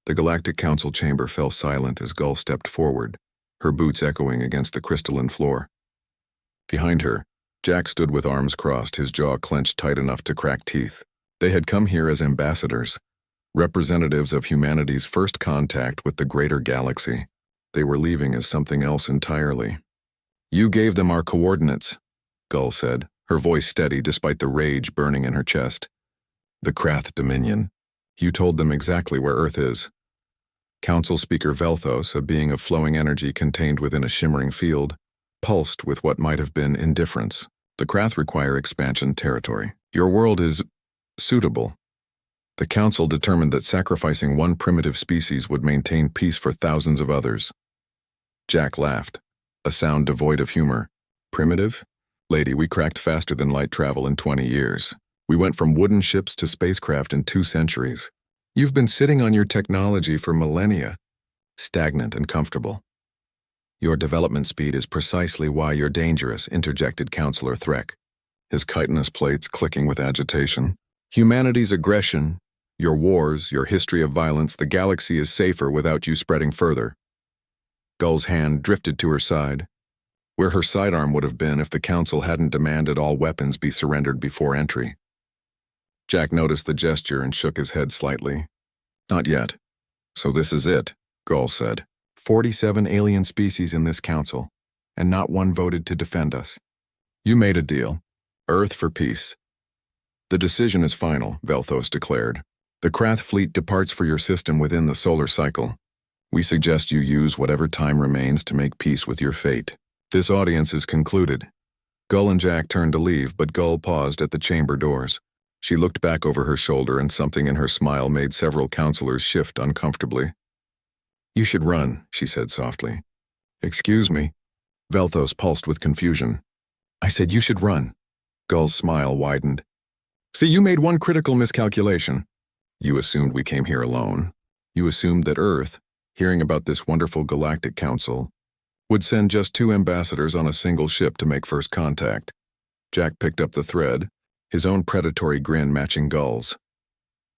The Galactic Council chamber fell silent as Gull stepped forward, her boots echoing against the crystalline floor. Behind her, Jack stood with arms crossed, his jaw clenched tight enough to crack teeth. They had come here as ambassadors, representatives of humanity's first contact with the greater galaxy. They were leaving as something else entirely. "You gave them our coordinates," Gull said, her voice steady despite the rage burning in her chest. "The Krath Dominion. You told them exactly where Earth is." Council Speaker Velthos, a being of flowing energy contained within a shimmering field, pulsed with what might have been indifference. "The Krath require expansion territory. Your world is suitable. The Council determined that sacrificing one primitive species would maintain peace for thousands of others." Jack laughed, a sound devoid of humor. "Primitive? Lady, we cracked faster than light travel in 20 years. We went from wooden ships to spacecraft in 2 centuries. You've been sitting on your technology for millennia, stagnant and comfortable." "Your development speed is precisely why you're dangerous," interjected Counselor Threck, his chitinous plates clicking with agitation. "Humanity's aggression, your wars, your history of violence, the galaxy is safer without you spreading further." Gull's hand drifted to her side, where her sidearm would have been if the Council hadn't demanded all weapons be surrendered before entry. Jack noticed the gesture and shook his head slightly. "Not yet. So this is it," Gull said. 47 alien species in this council, and not one voted to defend us. You made a deal. Earth for peace. "The decision is final," Velthos declared. "The Krath fleet departs for your system within the solar cycle. We suggest you use whatever time remains to make peace with your fate. This audience is concluded." Gull and Jack turned to leave, but Gull paused at the chamber doors. She looked back over her shoulder, and something in her smile made several counselors shift uncomfortably. "You should run," she said softly. "Excuse me?" Velthos pulsed with confusion. "I said you should run." Gull's smile widened. "See, you made one critical miscalculation. You assumed we came here alone. You assumed that Earth, hearing about this wonderful galactic council, would send just 2 ambassadors on a single ship to make first contact." Jack picked up the thread, his own predatory grin matching Gull's.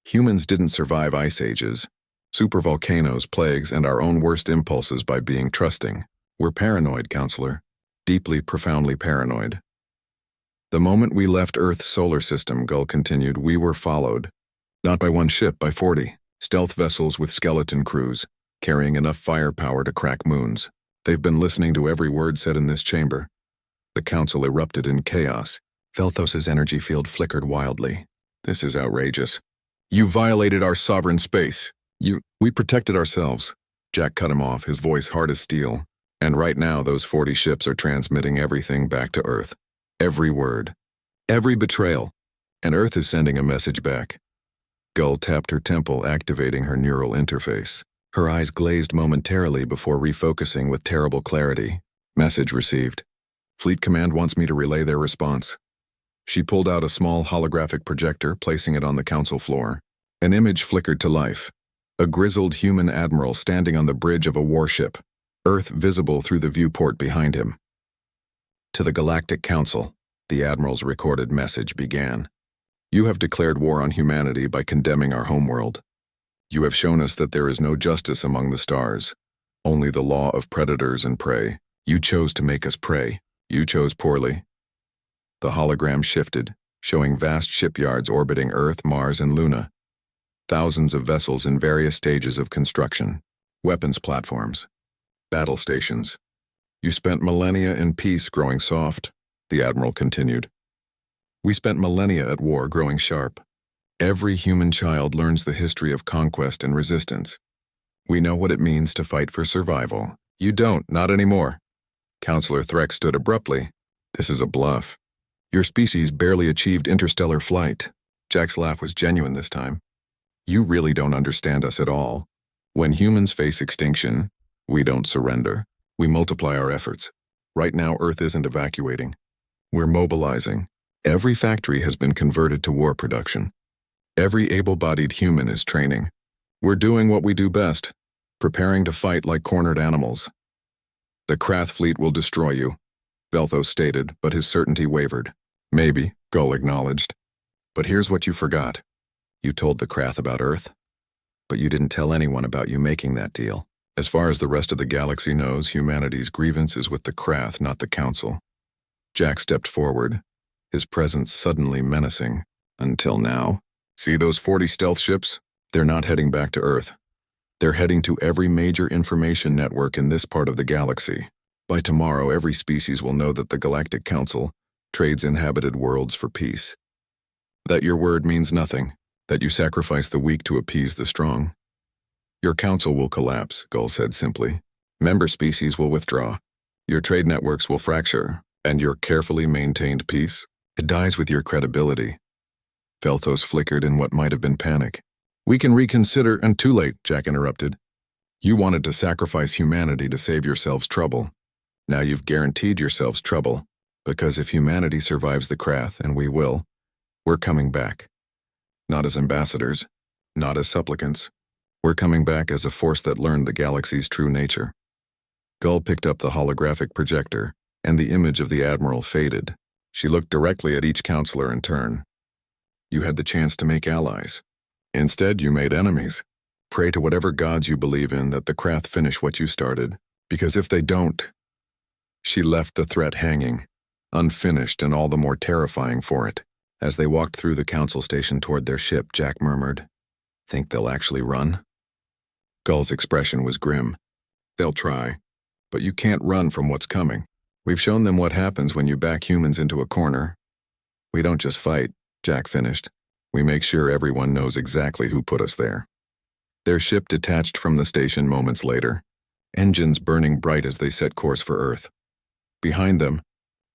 "Humans didn't survive ice ages, supervolcanoes, plagues, and our own worst impulses by being trusting. We're paranoid, Counselor. Deeply, profoundly paranoid. The moment we left Earth's solar system," Gull continued, "we were followed. Not by one ship, by 40. Stealth vessels with skeleton crews, carrying enough firepower to crack moons. They've been listening to every word said in this chamber." The council erupted in chaos. Velthos's energy field flickered wildly. "This is outrageous. You violated our sovereign space. We protected ourselves." Jack cut him off, his voice hard as steel. "And right now those 40 ships are transmitting everything back to Earth. Every word. Every betrayal. And Earth is sending a message back." Gull tapped her temple, activating her neural interface. Her eyes glazed momentarily before refocusing with terrible clarity. "Message received. Fleet Command wants me to relay their response." She pulled out a small holographic projector, placing it on the council floor. An image flickered to life. A grizzled human admiral standing on the bridge of a warship, Earth visible through the viewport behind him. "To the Galactic Council," the admiral's recorded message began. "You have declared war on humanity by condemning our homeworld. You have shown us that there is no justice among the stars, only the law of predators and prey. You chose to make us prey. You chose poorly." The hologram shifted, showing vast shipyards orbiting Earth, Mars, and Luna. Thousands of vessels in various stages of construction. Weapons platforms. Battle stations. "You spent millennia in peace growing soft," the admiral continued. "We spent millennia at war growing sharp. Every human child learns the history of conquest and resistance. We know what it means to fight for survival. You don't, not anymore." Counselor Threck stood abruptly. "This is a bluff. Your species barely achieved interstellar flight." Jack's laugh was genuine this time. "You really don't understand us at all. When humans face extinction, we don't surrender. We multiply our efforts. Right now, Earth isn't evacuating. We're mobilizing. Every factory has been converted to war production. Every able-bodied human is training. We're doing what we do best, preparing to fight like cornered animals. The Krath fleet will destroy you," Velthos stated, but his certainty wavered. "Maybe," Gull acknowledged. "But here's what you forgot. You told the Krath about Earth. But you didn't tell anyone about you making that deal. As far as the rest of the galaxy knows, humanity's grievance is with the Krath, not the Council. Jack stepped forward, his presence suddenly menacing. Until now. See those 40 stealth ships? They're not heading back to Earth. They're heading to every major information network in this part of the galaxy. By tomorrow, every species will know that the Galactic Council trades inhabited worlds for peace. That your word means nothing, that you sacrifice the weak to appease the strong. Your council will collapse, Gull said simply. Member species will withdraw. Your trade networks will fracture, and your carefully maintained peace, it dies with your credibility. Velthos flickered in what might have been panic. We can reconsider, and too late, Jack interrupted. You wanted to sacrifice humanity to save yourselves trouble. Now you've guaranteed yourselves trouble, because if humanity survives the Krath, and we will, we're coming back. Not as ambassadors, not as supplicants. We're coming back as a force that learned the galaxy's true nature. Gull picked up the holographic projector, and the image of the Admiral faded. She looked directly at each counselor in turn. You had the chance to make allies. Instead, you made enemies. Pray to whatever gods you believe in that the Krath finish what you started, because if they don't... She left the threat hanging, unfinished and all the more terrifying for it. As they walked through the council station toward their ship, Jack murmured, "Think they'll actually run?" Gull's expression was grim. "They'll try, but you can't run from what's coming. We've shown them what happens when you back humans into a corner. We don't just fight," Jack finished. "We make sure everyone knows exactly who put us there." Their ship detached from the station moments later, engines burning bright as they set course for Earth. Behind them,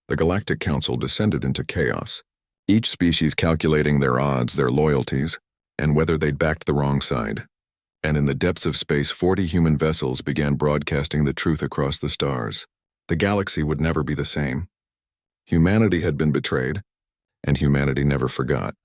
the Galactic Council descended into chaos, each species calculating their odds, their loyalties, and whether they'd backed the wrong side. And in the depths of space, 40 human vessels began broadcasting the truth across the stars. The galaxy would never be the same. Humanity had been betrayed, and humanity never forgot.